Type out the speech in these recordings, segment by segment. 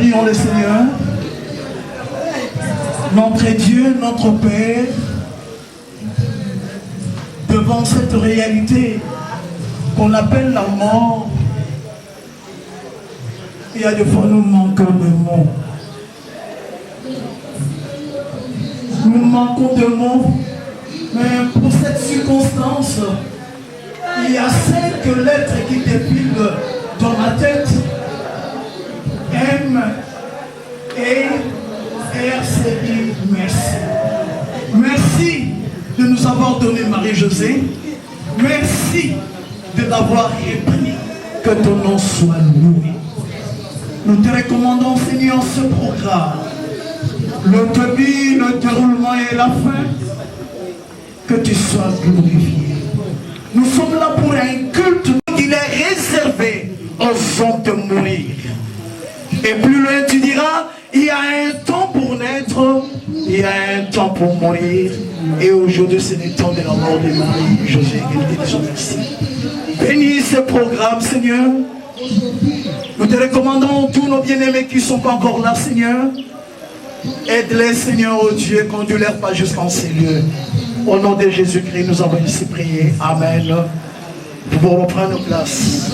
Prions le Seigneur. Notre Dieu, notre Père, devant cette réalité qu'on appelle la mort, il y a des fois nous manquons de mots. Nous manquons de mots, mais pour cette circonstance, il y a 5 lettres qui défilent dans ma tête. M, E, R, C, I, merci. Merci de nous avoir donné Marie-Josée. Merci de l'avoir repris. Que ton nom soit loué. Nous te recommandons, Seigneur, ce programme. Le début, le déroulement et la fin. Que tu sois glorifié. Nous sommes là pour un culte qu'il est réservé aux hommes de mourir. Et plus loin tu diras, il y a un temps pour naître, il y a un temps pour mourir. Et aujourd'hui c'est le temps de la mort de Marie-Josée. Merci. Bénis ce programme, Seigneur. Nous te recommandons tous nos bien-aimés qui ne sont pas encore là, Seigneur. Aide-les, Seigneur, oh Dieu, conduis-les pas jusqu'en ces lieux. Au nom de Jésus-Christ, nous avons ici prié. Amen. Nous pouvons reprendre nos places.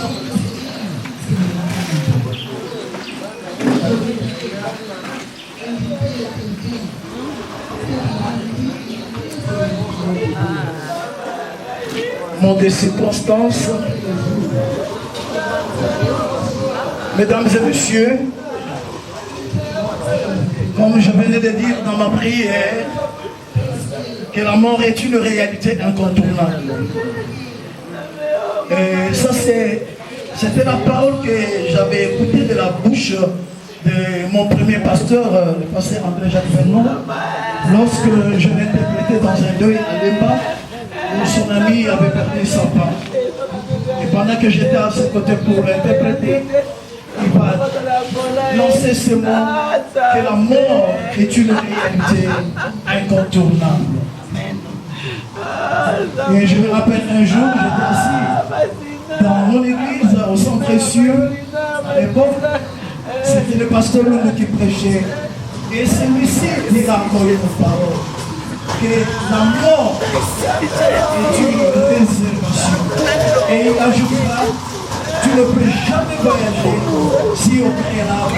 Mon des circonstances. Mesdames et messieurs, comme je venais de dire dans ma prière, que la mort est une réalité incontournable. Et ça, c'était la parole que j'avais écoutée de la bouche de mon premier pasteur, le pasteur André-Jacques Vernon, lorsque je l'interprétais dans un deuil à Lemba, où son ami avait perdu sa femme. Et pendant que j'étais à ses côtés pour l'interpréter, il va lancer ce mot que la mort est une réalité incontournable. Et je me rappelle un jour, j'étais assis dans mon église au centre précieux. À l'époque, c'était le pasteur Loulou qui prêchait. Et celui-ci dit encore une parole. Que la mort est une réservation. Et il ajoutera, tu ne peux jamais voyager si au préalable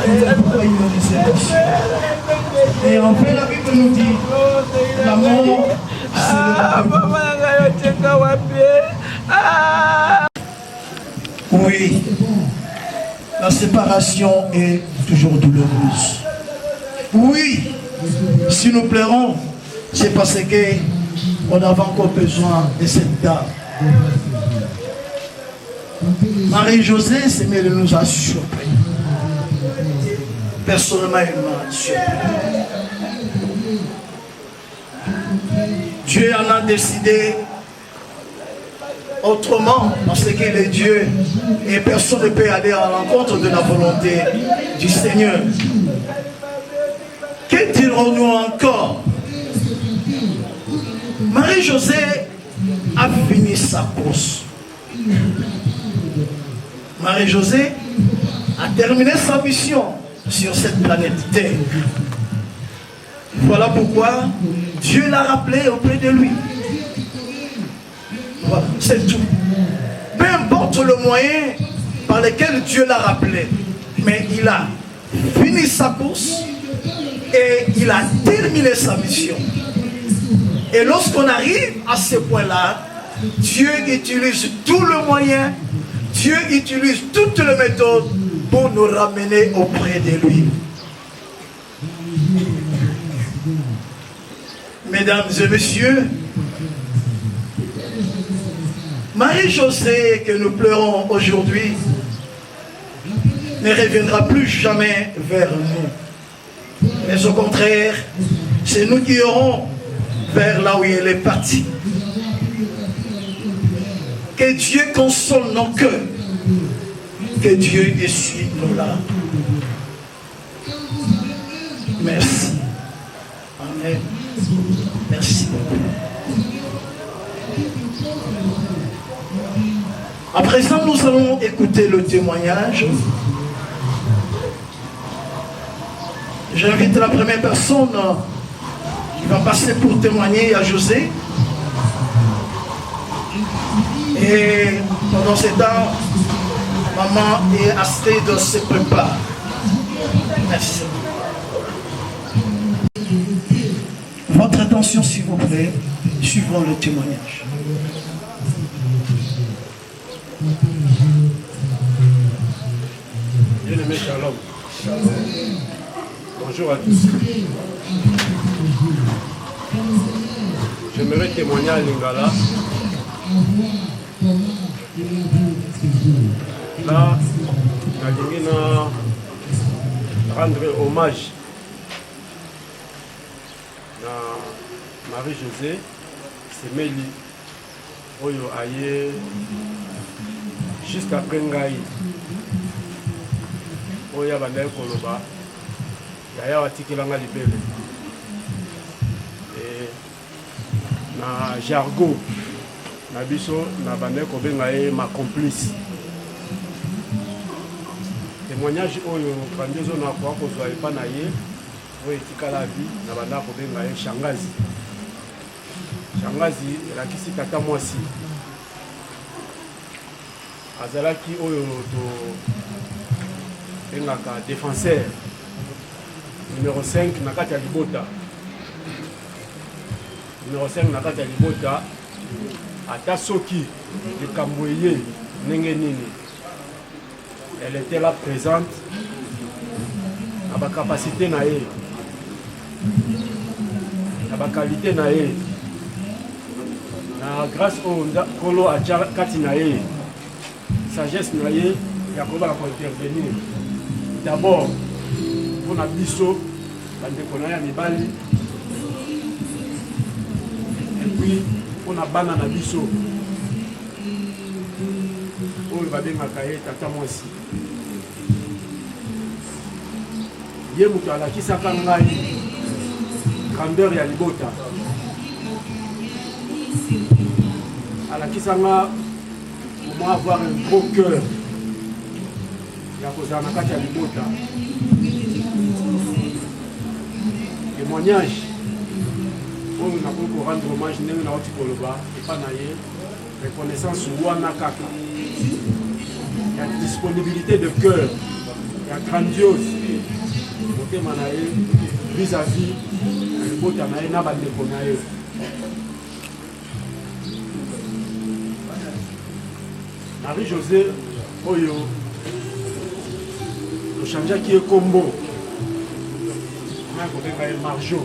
tu n'as pas une réservation. Et en fait, la Bible nous dit, la mort, oui, la séparation est toujours douloureuse. Oui, si nous pleurons, c'est parce qu'on avait encore besoin de cette dame. Marie-Josée, c'est mais elle nous a surpris. Personnellement, elle m'a surpris. Dieu en a décidé autrement, parce qu'il est Dieu et personne ne peut aller à l'encontre de la volonté du Seigneur. Que dirons-nous encore? Marie-Josée a fini sa course. Marie-Josée a terminé sa mission sur cette planète Terre. Voilà pourquoi Dieu l'a rappelé auprès de lui. Voilà, c'est tout. Peu importe le moyen par lequel Dieu l'a rappelé, mais il a fini sa course et il a terminé sa mission. Et lorsqu'on arrive à ce point-là, Dieu utilise tout le moyen, Dieu utilise toutes les méthodes pour nous ramener auprès de lui. Mesdames et messieurs, Marie-Josée que nous pleurons aujourd'hui ne reviendra plus jamais vers nous. Mais au contraire, c'est nous qui irons vers là où elle est partie. Que Dieu console nos cœurs. Que Dieu essuie nos larmes. Merci. Amen. Merci beaucoup. À présent, nous allons écouter le témoignage J'invite la première personne qui va passer pour témoigner à José. Et pendant ce temps, maman et Astrid se préparent. Merci. Votre attention, s'il vous plaît, suivant le témoignage. Bien-aimé, shalom. Bonjour à tous. J'aimerais témoigner à Lingala. Là, je rendre hommage à Marie-Josée Semeli, Oyo Aye, jusqu'après Ngaï. Oya Bandaye Koloba, Yaya Watikilanga Libele. Et na jargon, na biso, na Bandaye Kobengaye, ma complice. Témoignage Oyo, Grandioso na kwa kozwa epa na ye, Oyo etikala vie, na Bandaye Kobengaye, Shangazi. Shangazi, elakisi tata mwasi. Azalaki Oyo to Bengaka défenseur numéro 5 Nakati ya Libota. Numéro 5 Nakati ya Libota. Ata soki de Kamboye Nenge Nini. Elle était là présente. À ma capacité nae. À ma qualité nae. Na grâce au Kolo a Kati nae. Sagesse nae. Yakoba pour intervenir. D'abord, pour la biso, la mibali, et puis pour la banane à biso, pour le babé makaye, tata moi aussi. Yemoutou à la Kisakangai, grandeur et à Libota. À la Kisanga, pour moi avoir un gros cœur. Témoignage pour nous rendre hommage et pas reconnaissance il y a disponibilité de cœur, il y a grandiose vis-à-vis Marie-Josée Oyo le changeant qui est combo. Marjo.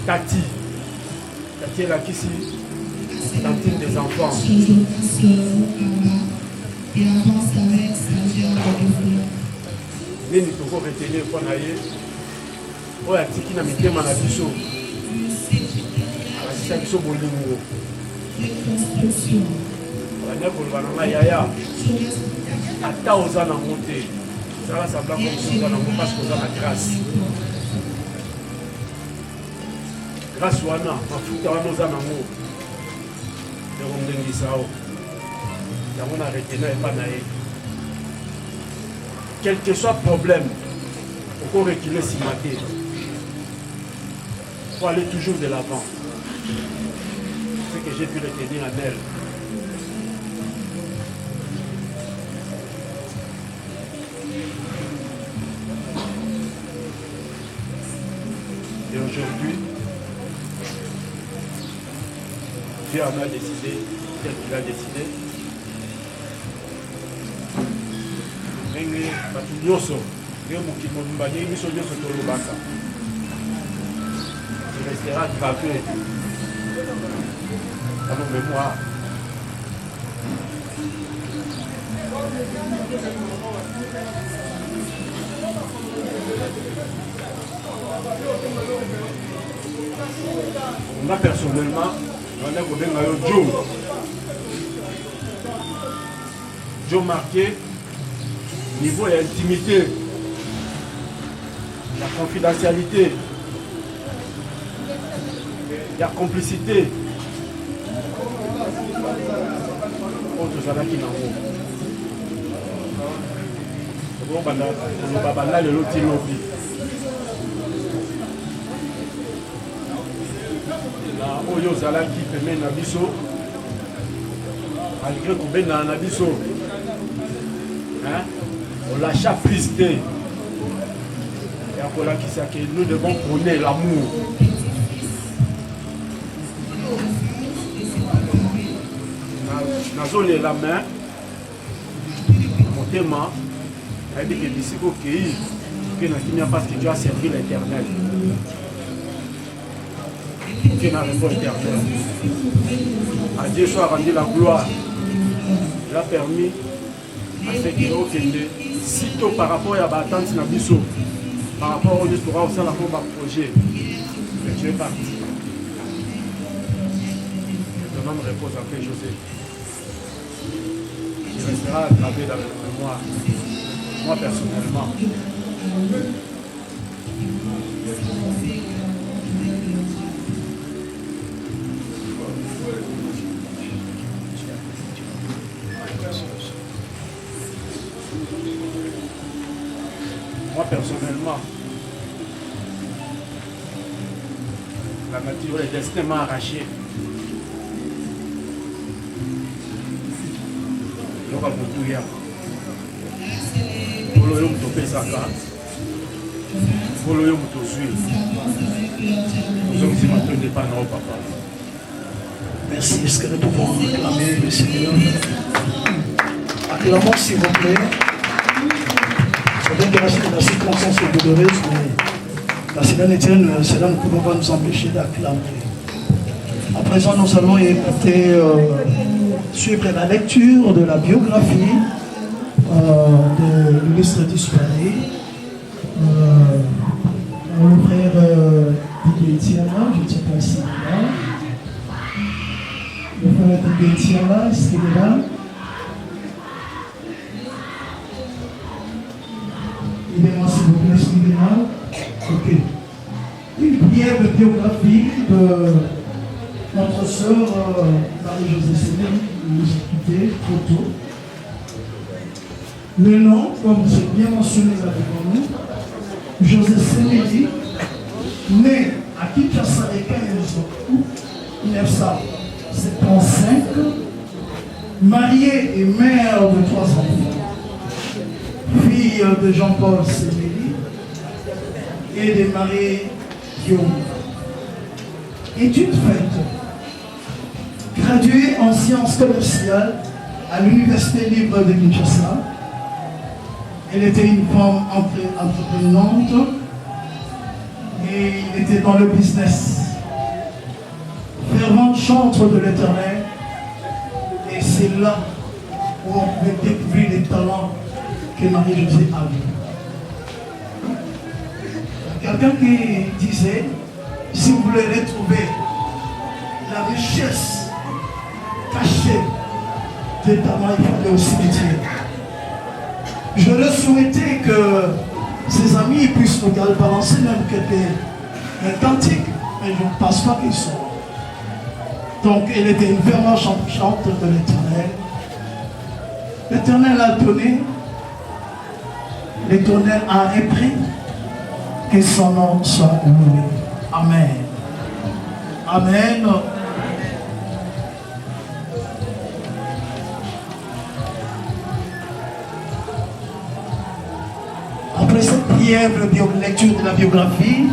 Tati. Tati est là qui est tantine des enfants. Nini toko retenir pour naïe. Oh ya tiki na mitema na biso. Ala sisa biso bolingo. Ala ko banana yaya. Ata oza na moté. Ça va sembler comme si oza na moté parce qu'on a la grâce. Grâce wana, mafuta wana oza na moté. De rondengi sao. Yango na retena et pas naé. Quel que soit problème, il faut reculer si maté. Il faut aller toujours de l'avant. C'est que j'ai pu retenir en elle. Et aujourd'hui, Dieu en a décidé, tel qu'il a décidé. Il restera gravé dans nos mémoires. Moi personnellement, j'en ai connu Joe marqué niveau et intimité, la confidentialité, la complicité. Autres Zalaki Nango. Babanda le loti lobi. Na oyo zalaki pembe na biso. Malgré qu'on na biso. Hein? On lâcha prise te. Et après qui nous devons prôner l'amour. Dans la main, mon thème, elle dit que d'ici au pays, parce que tu as servi l'Éternel. Tu n'as rien éternel. À Dieu soit rendu la gloire. Il a permis à ce qu'il ait sitôt par rapport à l'attente de Bissot, par rapport au restaurant, au sein de la projet. Mais tu es parti. Ton nom repose en paix, José. Il restera gravé dans le mémoire. Moi personnellement. Moi personnellement, la nature, le destin m'a arraché. Donc à Boutouya, Boloyo Moutopesaka, Boloyo Moutosui. Nous sommes ici maintenant dépendants, papa. Merci. Est-ce que nous pouvons acclamer le Seigneur? Acclamons s'il vous plaît. C'est bien de la circonstance douloureuse, mais la Seigneur étienne, cela ne pouvons pas nous empêcher d'acclamer. À présent, nous allons écouter, suivre la lecture de la biographie de l'illustre disparu, le frère Didier Tiana, je ne sais pas s'il est là. Le frère Didier Tiana, est-ce qu'il est là? Il est là, s'il vous plaît, est-ce qu'il est là? Ok. Une brève biographie de notre sœur Marie-Josée Séné, qui nous a quittés trop tôt. Le nom, comme c'est bien mentionné là devant nous, Josée Séné, né à Kinshasa le 15 août 1975, mariée et mère de 3 enfants, fille de Jean-Paul Séméli et de Marie Guillaume. Études faites. Graduée en sciences commerciales à l'Université libre de Kinshasa. Elle était une femme entreprenante et il était dans le business. Fervente chantre de l'Éternel, et c'est là où on pouvait découvrir les talents que Marie-Josée avait. Quelqu'un qui disait, si vous voulez retrouver la richesse cachée des talents, il faut aller au cimetière. Je leur souhaitais que ses amis puissent regarder, balancer même quelques cantiques, mais je ne pense pas qu'ils sont. Donc elle était une fervente chante de l'Éternel. L'Éternel a donné, l'Éternel a repris, que son nom soit loué. Amen. Amen. Après cette brève lecture de la biographie,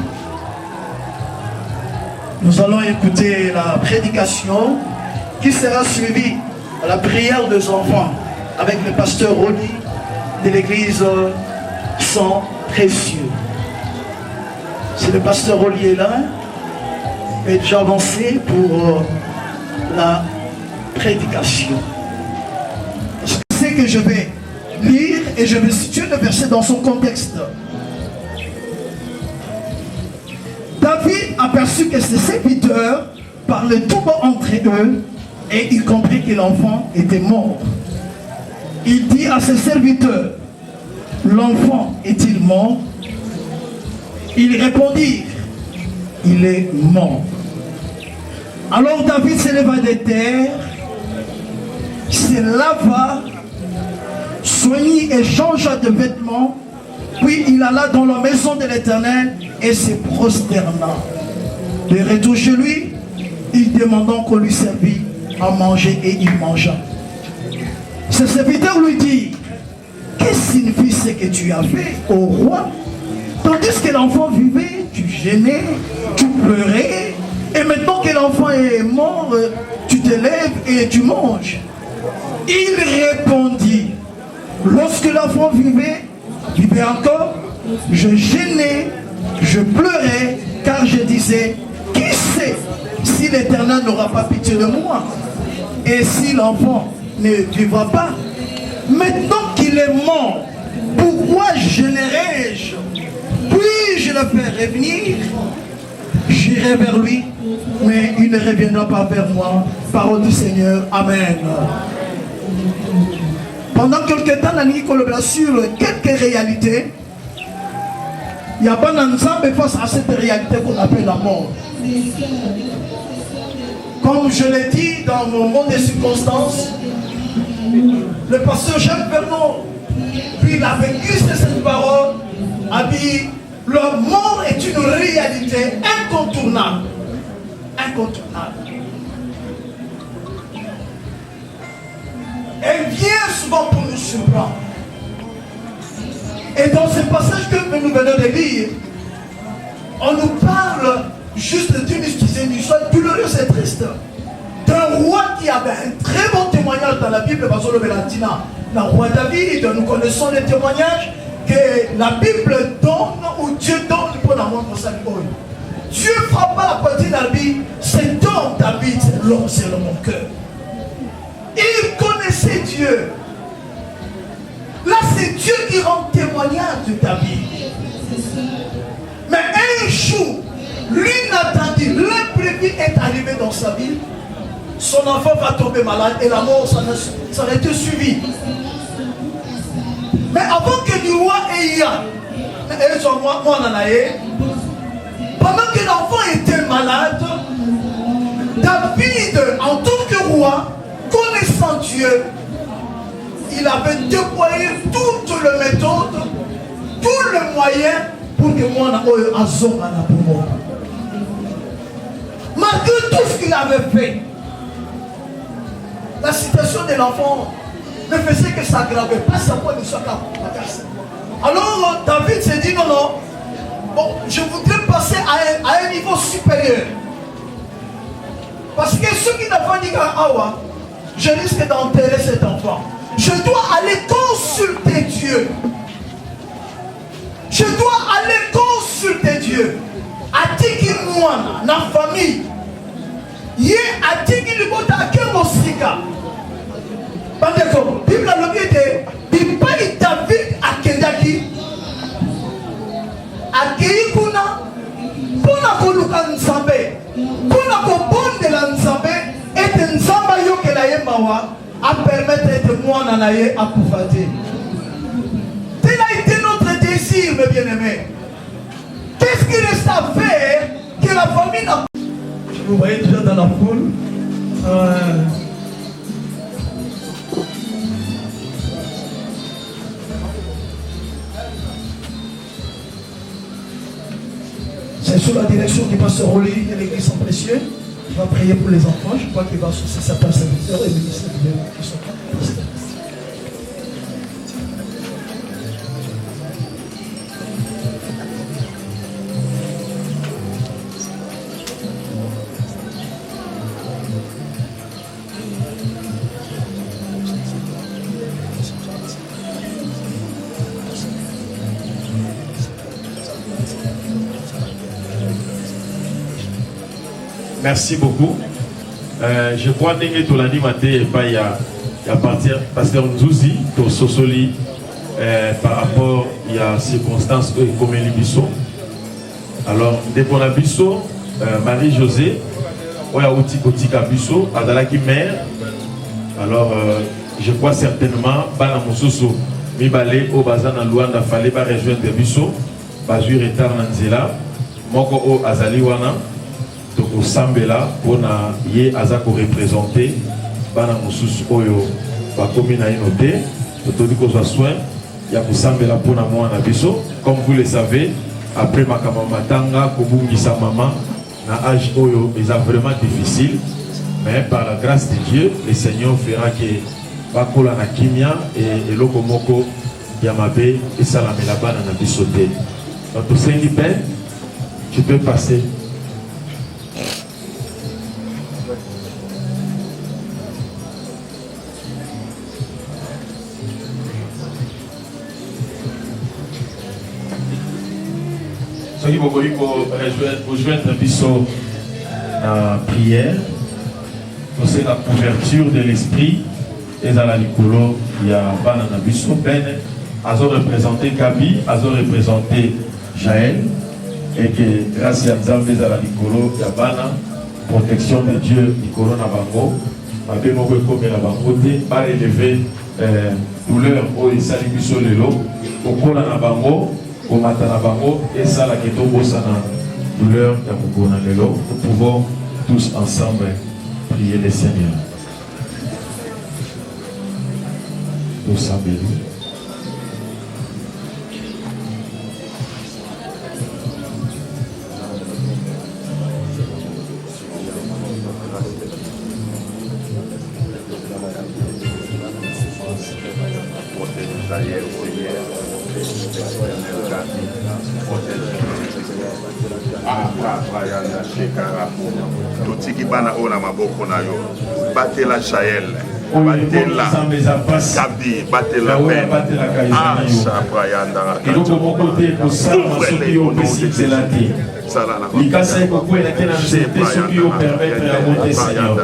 nous allons écouter la prédication qui sera suivie à la prière des enfants avec le pasteur Rodi de l'église Sang Précieux. Si le pasteur Rodi est là, est déjà avancé pour la prédication. C'est que je vais lire et je vais situer le verset dans son contexte. David aperçut que ses serviteurs parlaient tout bas entre eux et il comprit que l'enfant était mort. Il dit à ses serviteurs, l'enfant est-il mort? Ils répondirent, il est mort. Alors David s'éleva de terre, se lava soignit et changea de vêtements. Puis il alla dans la maison de l'Éternel et se prosterna. De retour chez lui, il demanda qu'on lui servit à manger et il mangea. Ce serviteur lui dit, qu'est-ce qui signifie ce que tu as fait au roi? Tandis que l'enfant vivait, tu gênais, tu pleurais, et maintenant que l'enfant est mort, tu te lèves et tu manges. Il répondit, lorsque l'enfant vivait encore, je gênais, je pleurais, car je disais, qui sait si l'Éternel n'aura pas pitié de moi? Et si l'enfant ne vivra pas, maintenant qu'il est mort, pourquoi gênerais-je? Puis-je le faire revenir? J'irai vers lui, mais il ne reviendra pas vers moi. Parole du Seigneur. Amen. Pendant quelques temps, on a sur quelques réalités. Il n'y a pas d'ensemble face à cette réalité qu'on appelle la mort. Comme je l'ai dit dans mon monde des circonstances, le pasteur Jacques Vernon, puis il a vécu cette parole, a dit, la mort est une réalité incontournable. Incontournable. Elle vient souvent pour nous surprendre. Et dans ce passage que nous venons de lire, on nous parle juste d'une histoire douloureuse et triste. D'un roi qui avait un très bon témoignage dans la Bible, le roi David. Nous connaissons les témoignages que la Bible donne ou Dieu donne pour la mort de sa vie. Dieu frappa la poitrine d'David, cet homme David, l'homme selon mon cœur. Il connaissait Dieu. Là, c'est Dieu qui rend témoignage de David. Mais un jour, l'inattendu, l'imprévu est arrivé dans sa vie. Son enfant va tomber malade et la mort s'en a été suivie. Mais avant que le roi ait pendant que l'enfant était malade, David, en tant que roi, connaissant Dieu, il avait déployé toutes les méthodes, tous les moyens pour que moi malgré tout ce qu'il avait fait, la situation de l'enfant ne faisait que s'aggraver, pas savoir de soit casse. Alors David s'est dit non, bon, je voudrais passer à un niveau supérieur. Parce que ceux qui n'ont pas dit qu'Awa, je risque d'enterrer cet enfant. Je dois aller consulter Dieu. Je dois aller consulter Dieu. Atiki mwana na famille. Ye atiki libota akemosika. Bandeko, Bible a l'objet de Bipai David akendaki. Akei kuna pona koluka nzambe. Pona kobondela nzambe ete nzamba yokela ye mawa a permettre de moi en aller à Koufate. Tel a été notre désir, mes bien-aimés. Qu'est-ce qui reste à faire que la famille n'a pas? Vous voyez déjà dans la foule. C'est sous la direction du pasteur Oli de l'église Saint Précieux. Il va prier pour les enfants. Je crois qu'il va associer certains serviteurs et ministres qui sont là. Merci beaucoup. Je crois que tu l'as dit, Maté, il y a partir Pasteur Nzouzi, pour Sosoli, par rapport il y a circonstances comme les Bissot. Alors, depuis la Bissot, Marie-Josée, il y a outil Kotika Bissot, Adalaki mère. Alors, je crois certainement, Bana Mososo, Mibale, au Bazan, à Luanda, fallait pas rejoindre Bissot, Bazur et Tarnanzela, Moko o Azaliwana. Au Sambela pour ye azako représenter bana mususu oyo ba komina inote totoli kozwa soin ya kosambela mpona mwana biso. Comme vous le savez, après makambo matanga kobungisa mama na âge oyo eza vraiment difficile, mais par la grâce de Dieu le Seigneur fera que bakola na kimia et eloko moko ya mabe esalamela bana na biso te. Donc tosengi Ben, tu peux passer. Soki bokoli rejoindre biso na prière, c'est la couverture de l'esprit et dans la likolo ya bana na biso. Ben azo représenté Gabi, azo représenté Jaël, et que grâce à Nzambe za la likolo ya bana, protection de Dieu likolo na bango, mabe moko ekomela bango te, ba relever douleur oyo esali biso lelo, okola na bango au matin et ça la keto bosana douleur ya kokona lelo. Nous pouvons tous ensemble prier le Seigneur. Tous ensemble. Totiki bana ona maboko na yo batela Jaël, batela Gabi, batela Ben, Asa Brayanda eloko moko te kosala soki opesizela te likasa ekokwela te na nzete soki opermetre yango te Seigneur,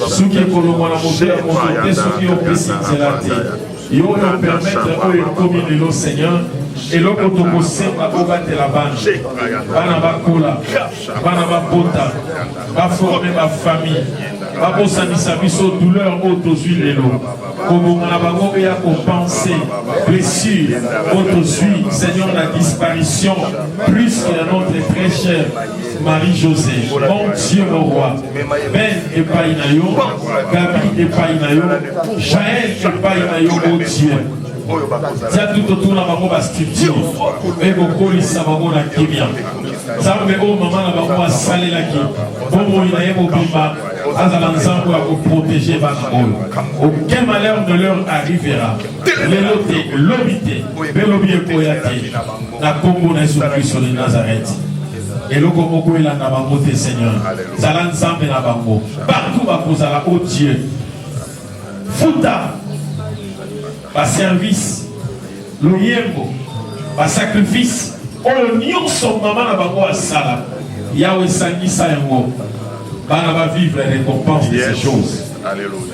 soki ekolongwa na moto ya moto te soki opesizela te yo oyo permetre oyo ekomi lelo Seigneur, eloko tokosenga kobatela bana bakola, bana babota, baforme bafamille, babosanisa biso douleur oyo tozwi lelo, kobonga na bango eya kopense blessure oyo tozwi Seigneur, la disparition plus que notre très cher Marie-José. Mon Dieu, mon roi, Ben epai na yo, Gabi epai na yo, Jaël epai na yo, mon Dieu. Tia tout autour na bango ba structure et bokolisa bango na kimia Nzambe o mama na bango asalelaki bomoi na ye mobimba azala nzambe ya koprotéger bana oyo. Aucun malheur ne leur arrivera lelo te lobi te mpe lobi ekoya te na kombo na Yesu Kristo de Nazareth. Eloko moko elanda bango te Seigneur, zala nzambe na bango partout bakozala o Dieu. Futa ba service, loyembo, ba sacrifice, oyo nyonso mama na bango asala, Yahweh sangisa yango, bana ba vivre les récompenses de ces choses.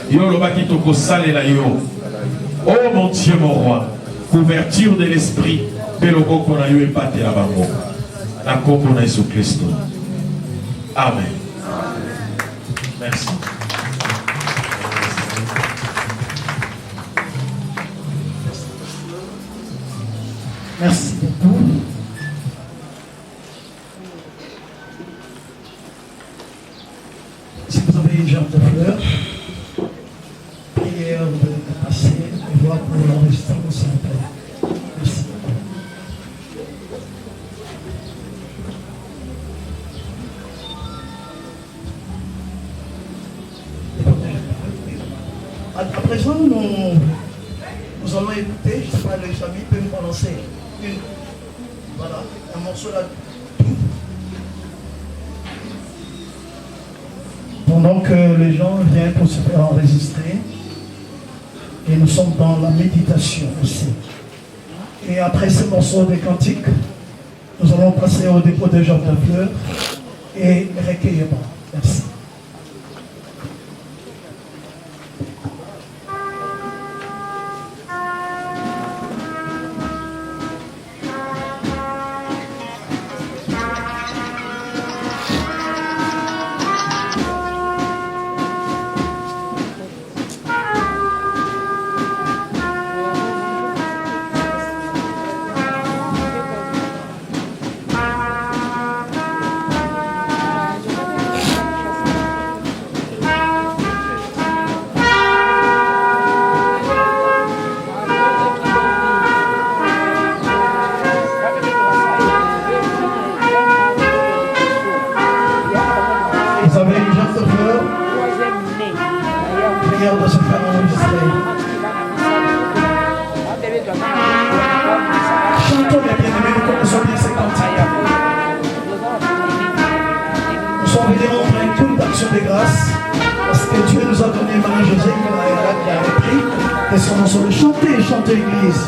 Yo lobaki toko salela yo. Oh mon Dieu, mon roi, couverture de l'esprit, peloko kona yo epate la bango. Na kombo na Yesu Kristo. Amen. Merci. Merci beaucoup. Si vous avez une jambe de fleurs, prière de passer et voir pour l'enregistrement s'il vous plaît. Merci. À présent, nous allons écouter, je ne sais pas, les amis peuvent nous balancer voilà, un morceau là. Pendant que les gens viennent pour se faire enregistrer, et nous sommes dans la méditation aussi. Et après ce morceau des cantiques, nous allons passer au dépôt des jambes de fleurs et recueillement. Merci. sommes venus rendre un culte d'action de grâce parce que Dieu nous a donné Marie-Josée qui a repris et son nom sur le chanter, chanter l'église.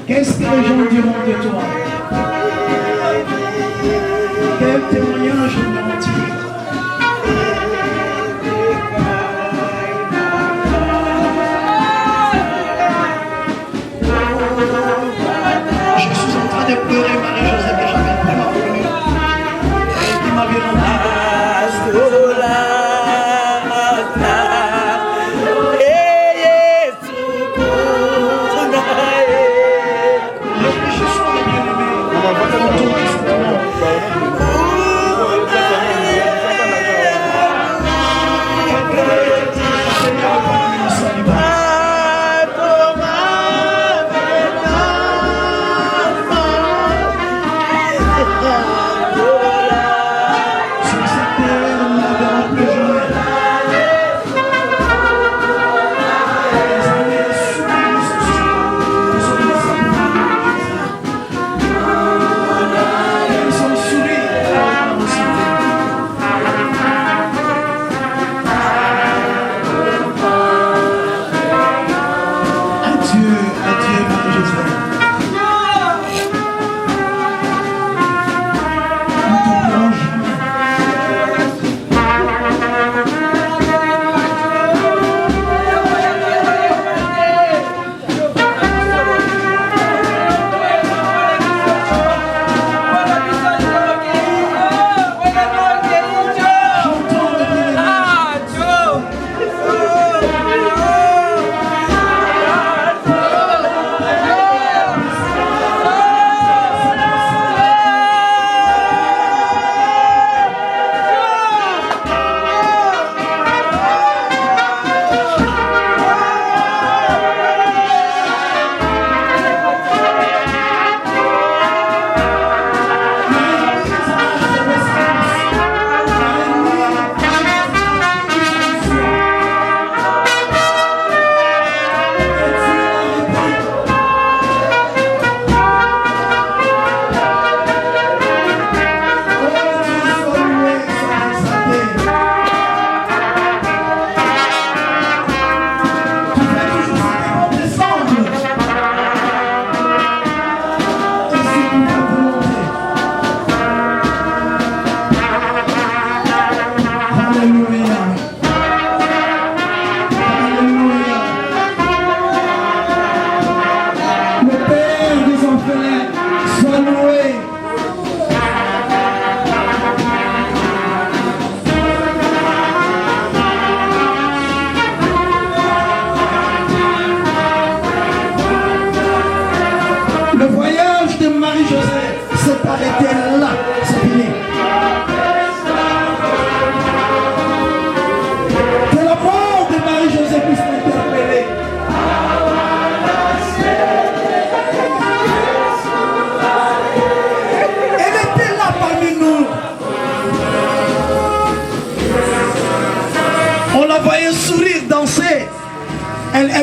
Qu'est-ce que les gens diront de toi? Quel témoignage diront-ils? Je suis en train de pleurer Marie-Josée que j'avais vraiment connue et qui m'avait rendu.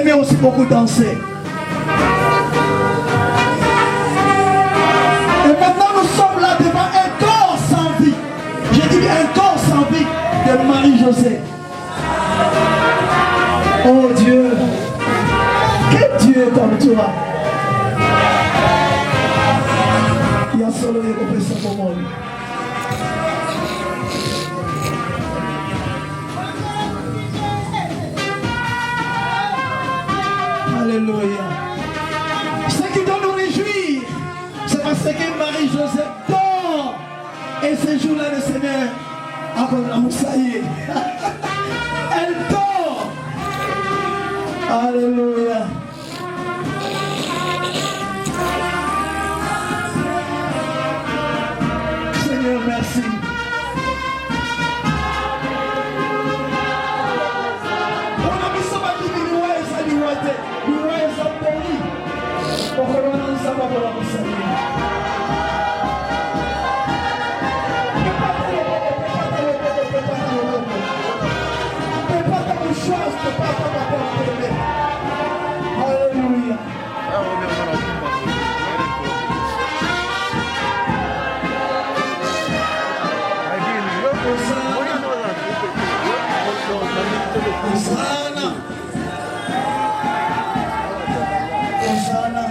aimez aussi beaucoup danser. Et maintenant, nous sommes là devant un corps sans vie. J'ai dit un corps sans vie de Marie-Josée. Oh Dieu, quel Dieu comme toi. Il y a solo et vous pouvez pour moi. Alléluia. Ce qui doit nous réjouir, c'est parce que Marie-Josée dort. Et ce jour-là, le Seigneur a moussaillé. Elle dort. Alléluia. Seigneur, merci. Alléluia. Hosanna. Hosanna.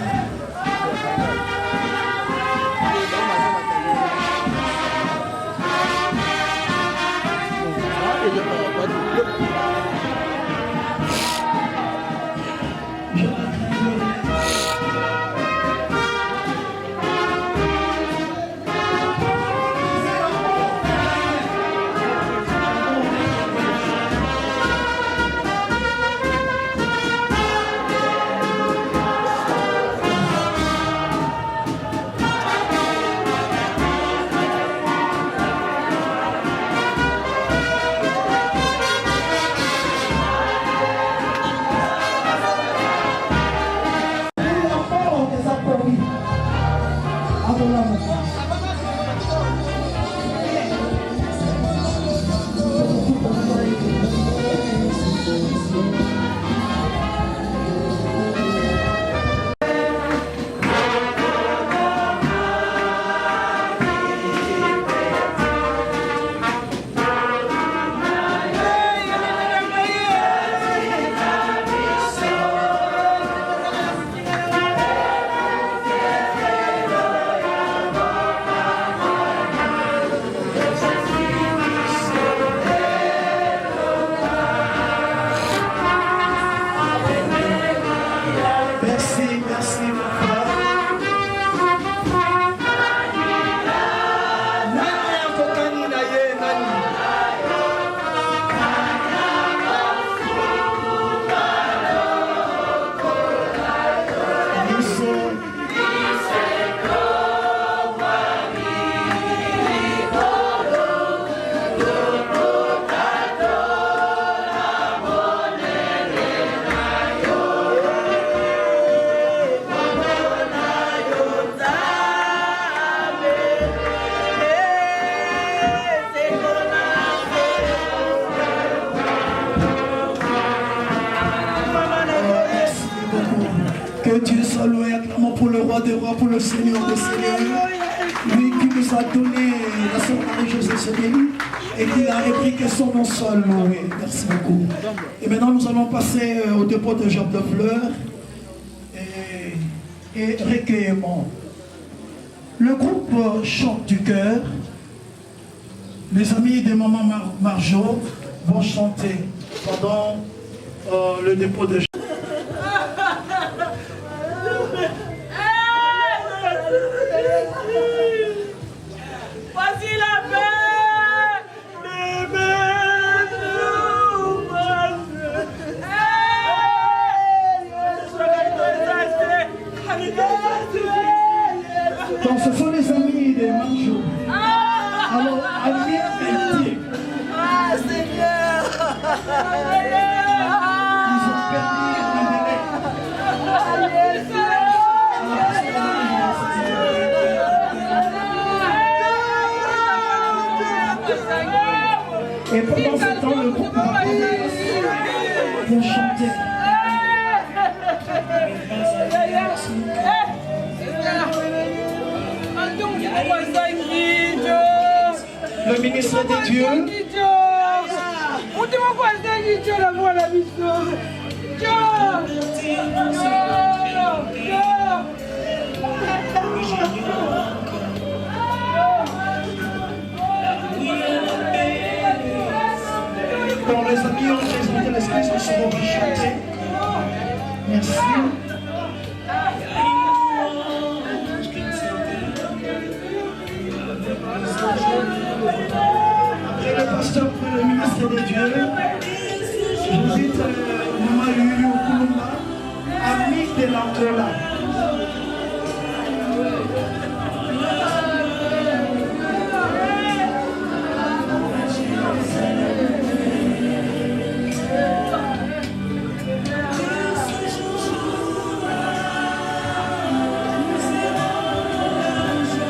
Que Dieu soit loué, acclamons pour le roi des rois, pour le Seigneur des seigneurs. Lui qui nous a donné la sœur Marie-Josée Sebeli et qui a repris que son nom soit loué. Merci beaucoup. Et maintenant nous allons passer au dépôt de Job de fleurs et recueillement. Le groupe Chante du cœur, les amis de Maman Marjo vont chanter pendant le dépôt de Job. Donc ce sont les amis de Marjo. Alors, amis intimes. Seigneur. Ils ont permis ministre de Dieu. Quand les amis ont présenté l'esprit, nous serons chanter. Merci. Après le pasteur, après le ministre de Dieu, j'invite Maman Yuyu Kulumba, amie de l'Angola.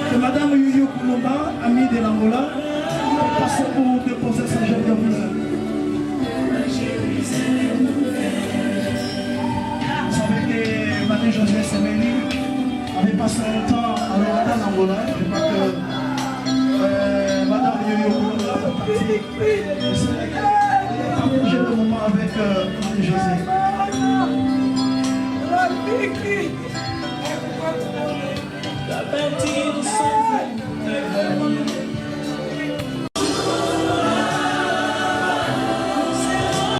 Que Madame Yuyu Kulumba, amie de l'Angola, passe pour déposer sa jeune demise. Vous savez que Marie-Josée Semeli avait passé un temps à l'Angola en Angola. Je crois que Madame Yuyu Kulumba fait partie du Sénégal. Elle a partagé le moment avec Marie-Josée. La petite